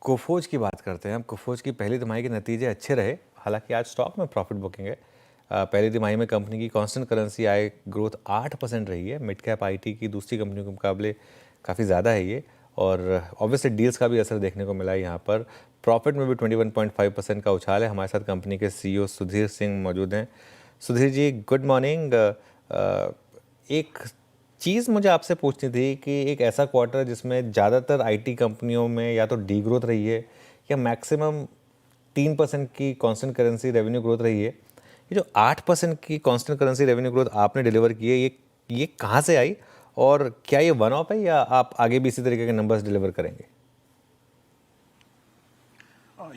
कोफोज की बात करते हैं। अब कोफोज की पहली तिमाही के नतीजे अच्छे रहे, हालांकि आज स्टॉक में प्रॉफिट बुकिंग है। पहली तिमाही में कंपनी की कांस्टेंट करेंसी आय ग्रोथ 8% रही है। मिड कैप आईटी की दूसरी कंपनियों के मुकाबले काफ़ी ज़्यादा है ये, और ऑब्वियसली डील्स का भी असर देखने को मिला है यहाँ पर। प्रॉफिट में भी 21.5% का उछाल है। हमारे साथ कंपनी के सीईओ सुधीर सिंह मौजूद हैं। Sudhir ji, good morning. एक चीज़ मुझे आपसे पूछनी थी कि एक ऐसा क्वार्टर जिसमें ज़्यादातर आईटी कंपनियों में या तो डी ग्रोथ रही है या मैक्सिमम 3% की कांस्टेंट करेंसी रेवेन्यू ग्रोथ रही है, ये जो 8% की कांस्टेंट करेंसी रेवेन्यू ग्रोथ आपने डिलीवर की है, ये कहाँ से आई, और क्या ये वन ऑफ है या आप आगे भी इसी तरीके के नंबर्स डिलीवर करेंगे?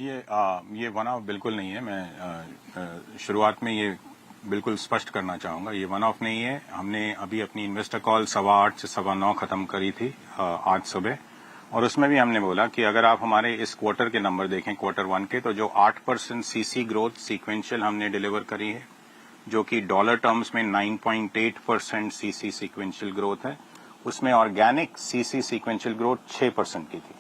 ये वन ऑफ बिल्कुल नहीं है। मैं शुरुआत में ये बिल्कुल स्पष्ट करना चाहूंगा, ये वन ऑफ नहीं है। हमने अभी अपनी इन्वेस्टर कॉल 8:15 से 9:15 खत्म करी थी आज सुबह, और उसमें भी हमने बोला कि अगर आप हमारे इस क्वार्टर के नंबर देखें, क्वार्टर 1 के, तो जो 8% सीसी ग्रोथ सीक्वेंशियल हमने डिलीवर करी है, जो कि डॉलर टर्म्स में 9.8% सीसी सीक्वेंशियल ग्रोथ है, उसमें ऑर्गेनिक सीसी सीक्वेंशियल ग्रोथ 6% की थी।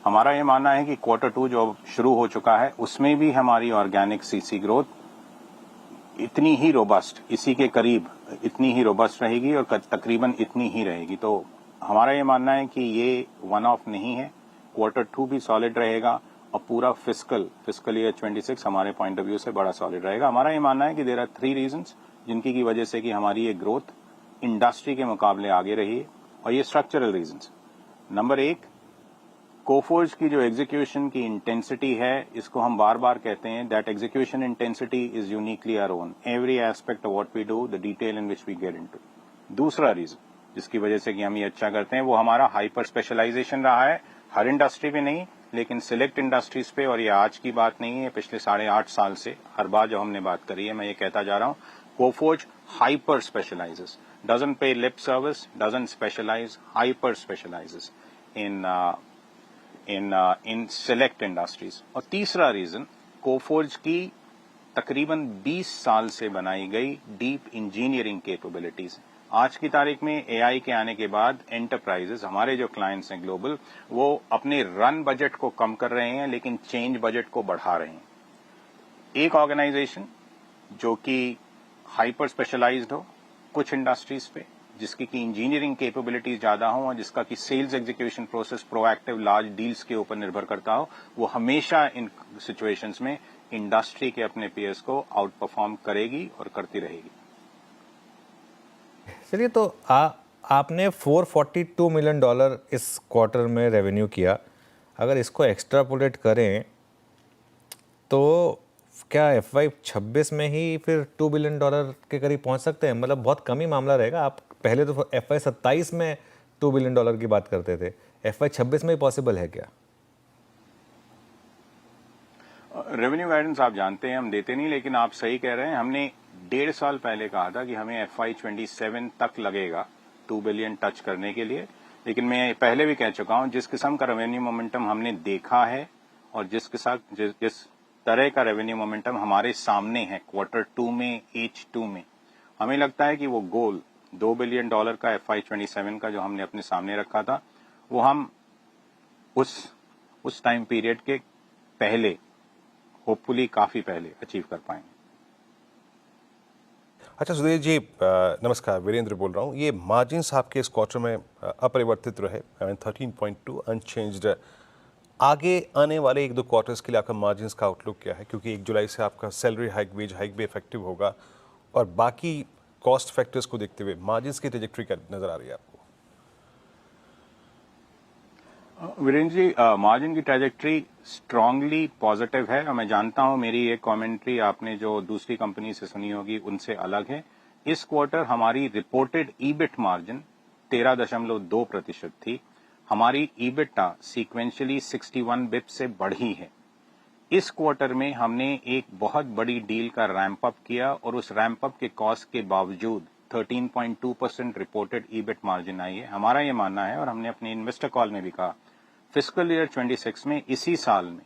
हमारा ये मानना है कि क्वार्टर 2 जो शुरू हो चुका है, उसमें भी हमारी ऑर्गेनिक सीसी ग्रोथ इतनी ही रोबस्ट, इसी के करीब इतनी ही रोबस्ट रहेगी और तकरीबन इतनी ही रहेगी। तो हमारा ये मानना है कि ये वन ऑफ नहीं है। क्वार्टर 2 भी सॉलिड रहेगा और पूरा फिस्कल ईयर 26 हमारे पॉइंट ऑफ व्यू से बड़ा सॉलिड रहेगा। हमारा ये मानना है कि देयर आर 3 रीजंस जिनकी की वजह से कि हमारी ये ग्रोथ इंडस्ट्री के मुकाबले आगे रही है, और ये स्ट्रक्चरल रीजंस। नंबर 1, कोफोर्ज की जो एग्जीक्यूशन की इंटेंसिटी है, इसको हम बार बार कहते हैं, that execution intensity is uniquely our own. Every aspect of what we do, the detail in which we get into. दूसरा रीजन जिसकी वजह से कि हम ये अच्छा करते हैं, वो हमारा हाइपर स्पेशलाइजेशन रहा है। हर इंडस्ट्री पे नहीं, लेकिन सिलेक्ट इंडस्ट्रीज पे, और ये आज की बात नहीं है, पिछले 8.5 साल से हर बार जो हमने बात करी है, मैं ये कहता जा रहा हूं, Coforge hyper specializes, doesn't pay lip service, doesn't specialize, hyper specializes in select industries. और तीसरा रीजन, कोफोर्ज की तकरीबन 20 साल से बनाई गई डीप इंजीनियरिंग कैपेबिलिटीज। आज की तारीख में एआई के आने के बाद एंटरप्राइजेस, हमारे जो क्लाइंट्स हैं ग्लोबल, वो अपने रन बजट को कम कर रहे हैं, लेकिन चेंज बजट को बढ़ा रहे हैं। एक ऑर्गेनाइजेशन जो कि हाइपर स्पेशलाइज्ड हो कुछ इंडस्ट्रीज पे, जिसकी की इंजीनियरिंग कैपेबिलिटीज ज्यादा हो, और जिसका की sales execution process proactive large deals के ऊपर निर्भर करता हो, वो हमेशा इन सिचुएशंस में इंडस्ट्री के अपने पीयर्स को आउट परफॉर्म करेगी और करती रहेगी। चलिए, तो आपने $442 मिलियन इस क्वार्टर में रेवेन्यू किया। अगर इसको एक्स्ट्रापोलेट करें तो क्या FY26 में ही फिर $2 बिलियन के करीब पहुंच सकते हैं? मतलब बहुत कम ही मामला रहेगा। आप पहले तो FY27 में $2 बिलियन की बात करते थे, FY26 में ही पॉसिबल है क्या? रेवेन्यू गाइडेंस आप जानते हैं हम देते नहीं, लेकिन आप सही कह रहे हैं। हमने 1.5 साल पहले कहा था कि हमें FY27 तक लगेगा 2 बिलियन टच करने के लिए, लेकिन मैं पहले भी कह चुका हूं, जिस किस्म का रेवेन्यू मोमेंटम हमने देखा है और जिस तरह का रेवेन्यू मोमेंटम हमारे सामने है क्वार्टर 2 में, H2 में, हमें लगता है कि वो गोल $2 बिलियन का FY27 का जो हमने अपने सामने रखा था, वो हम उस टाइम पीरियड के पहले, होपफुली काफी पहले अचीव कर पाएंगे। अच्छा सुधीर जी, नमस्कार, वीरेंद्र बोल रहा हूँ। ये मार्जिन्स आपके इस क्वार्टर में अपरिवर्तित रहे, 13.2 अनचेंज्ड। आगे आने वाले 1-2 क्वार्टर्स के लिए आपका मार्जिन्स का आउटलुक क्या है? क्योंकि 1 जुलाई से आपका सैलरी हाइक, वेज हाइक भी इफेक्टिव होगा, और बाकी कॉस्ट फैक्टर्स को देखते हुए मार्जिन्स की ट्रैजेक्टरी क्या नजर आ रही है आपको? वीरेंद्र जी, मार्जिन की ट्रैजेक्टरी स्ट्रांगली पॉजिटिव है, और मैं जानता हूं मेरी ये कमेंट्री आपने जो दूसरी कंपनी से सुनी होगी उनसे अलग है। इस क्वार्टर हमारी रिपोर्टेड ईबिट मार्जिन 13.2% थी। हमारी ईबिटा सीक्वेंशियली 61 बिप्स से बढ़ी है। इस क्वार्टर में हमने एक बहुत बड़ी डील का रैंप अप किया, और उस रैंप अप के कॉस्ट के बावजूद 13.2% रिपोर्टेड ईबिट मार्जिन आई है। हमारा ये मानना है, और हमने अपने इन्वेस्टर कॉल में भी कहा, फिस्कल ईयर 26 में, इसी साल में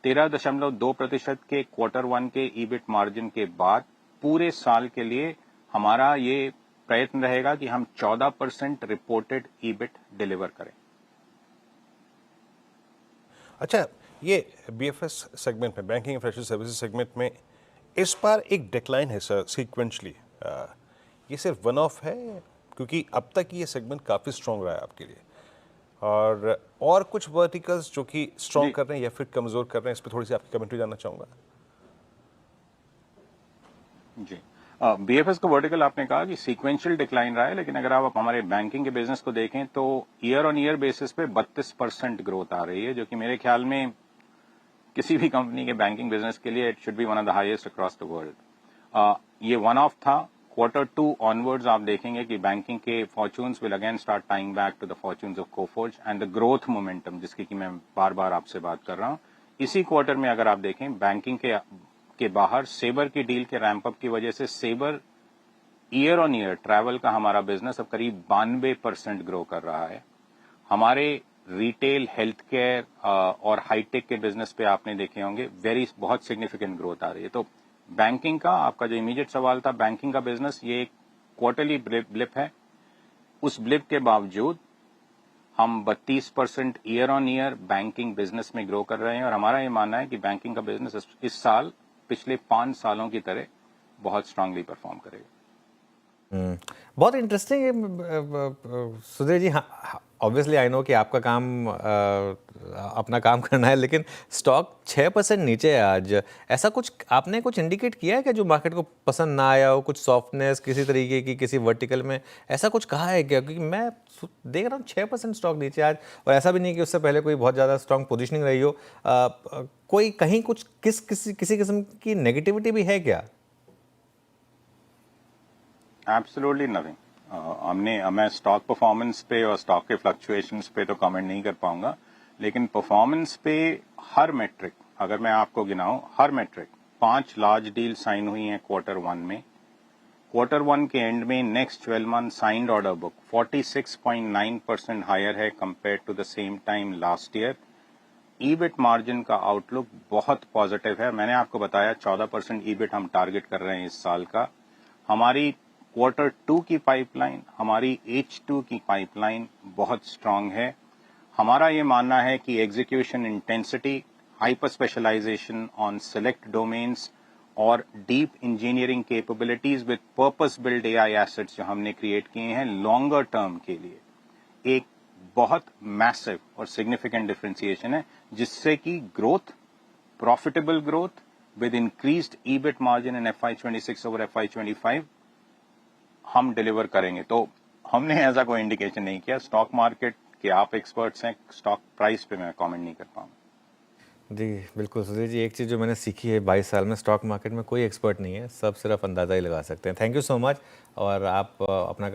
13.2% के क्वार्टर 1 के ईबिट मार्जिन के बाद पूरे साल के लिए हमारा ये प्रयत्न रहेगा कि हम 14% रिपोर्टेड ईबिट डिलीवर करें। अच्छा, ये बीएफएस सेगमेंट में, banking and financial services segment में इस बार एक डिक्लाइन है सर सीक्वेंशली, ये सिर्फ वन ऑफ है क्योंकि अब तक ये सेगमेंट काफ़ी स्ट्रॉन्ग रहा है आपके लिए, और कुछ वर्टिकल्स जो कि स्ट्रॉन्ग जी कर रहे हैं या फिर कमज़ोर कर रहे हैं, इस पर थोड़ी सी आपकी कमेंट्री जानना चाहूँगा। जी बीएफएस का वर्टिकल आपने कहा कि सीक्वेंशियल डिक्लाइन रहा है, लेकिन अगर आप हमारे बैंकिंग के बिजनेस को देखें तो ईयर ऑन ईयर बेसिस पे 32% ग्रोथ आ रही है, जो कि मेरे ख्याल में किसी भी कंपनी के बैंकिंग बिजनेस के लिए it should be one of the highest across the world. ये वन ऑफ था। Q2 ऑनवर्ड्स आप देखेंगे कि बैंकिंग के fortunes will again start tying back to the fortunes of Coforge and the growth momentum, जिसकी कि मैं बार बार आपसे बात कर रहा हूं। इसी क्वार्टर में अगर आप देखें बैंकिंग के बाहर सेबर की डील के रैंप अप की वजह से Sabre year on year travel का हमारा बिजनेस अब करीब 92% ग्रो कर रहा है। हमारे रिटेल, हेल्थ केयर और हाईटेक के बिजनेस पे आपने देखे होंगे बहुत सिग्निफिकेंट ग्रोथ आ रही है। तो बैंकिंग का आपका जो इमीडिएट सवाल था, बैंकिंग का बिजनेस ये एक क्वार्टरली ब्लिप है। उस ब्लिप के बावजूद हम 32% year on year banking business में ग्रो कर रहे हैं और हमारा ये मानना है कि बैंकिंग का बिजनेस इस साल पिछले 5 सालों की तरह बहुत स्ट्रांगली परफॉर्म करेगा। बहुत इंटरेस्टिंग है सुधीर जी। हाँ, ऑब्वियसली आई नो कि आपका काम अपना काम करना है, लेकिन स्टॉक 6% नीचे है आज। ऐसा कुछ आपने कुछ इंडिकेट किया है कि जो मार्केट को पसंद ना आया हो, कुछ सॉफ्टनेस किसी तरीके की किसी वर्टिकल में, ऐसा कुछ कहा है क्या? क्योंकि मैं देख रहा हूँ 6% स्टॉक नीचे आज, और ऐसा भी नहीं कि उससे पहले कोई बहुत ज़्यादा स्ट्रॉन्ग पोजिशनिंग रही हो। कोई कहीं कुछ किसी किस्म की नेगेटिविटी भी है क्या? Absolutely nothing. मैं स्टॉक परफॉर्मेंस पे और स्टॉक के फ्लक्चुएशंस पे तो कमेंट नहीं कर पाऊंगा, लेकिन परफॉर्मेंस पे हर मेट्रिक, अगर मैं आपको गिनाऊं, हर मेट्रिक 5 लार्ज डील साइन हुई हैं Q1 में। Q1 के एंड में next 12 month signed order book 46.9% higher है compare to the same time last year. EBIT margin का आउटलुक बहुत पॉजिटिव है। मैंने आपको बताया 14% ईबिट हम टारगेट कर रहे हैं इस साल का। हमारी Q2 की पाइपलाइन, हमारी H2 की पाइपलाइन बहुत स्ट्रांग है। हमारा ये मानना है कि execution intensity, hyper specialisation on select domains और deep engineering capabilities with purpose build AI assets जो हमने क्रिएट किए हैं लॉन्गर टर्म के लिए, एक बहुत मैसिव और सिग्निफिकेंट डिफरेंशिएशन है, जिससे कि growth, profitable growth with increased EBIT margin in FY26 over FY25 हम डिलीवर करेंगे। तो हमने ऐसा कोई इंडिकेशन नहीं किया। स्टॉक मार्केट के आप एक्सपर्ट्स हैं, स्टॉक प्राइस पे मैं कमेंट नहीं कर पाऊंगा। जी बिल्कुल सुधीर जी, एक चीज़ जो मैंने सीखी है 22 साल में, स्टॉक मार्केट में कोई एक्सपर्ट नहीं है, सब सिर्फ अंदाज़ा ही लगा सकते हैं। Thank you so much. और आप अपना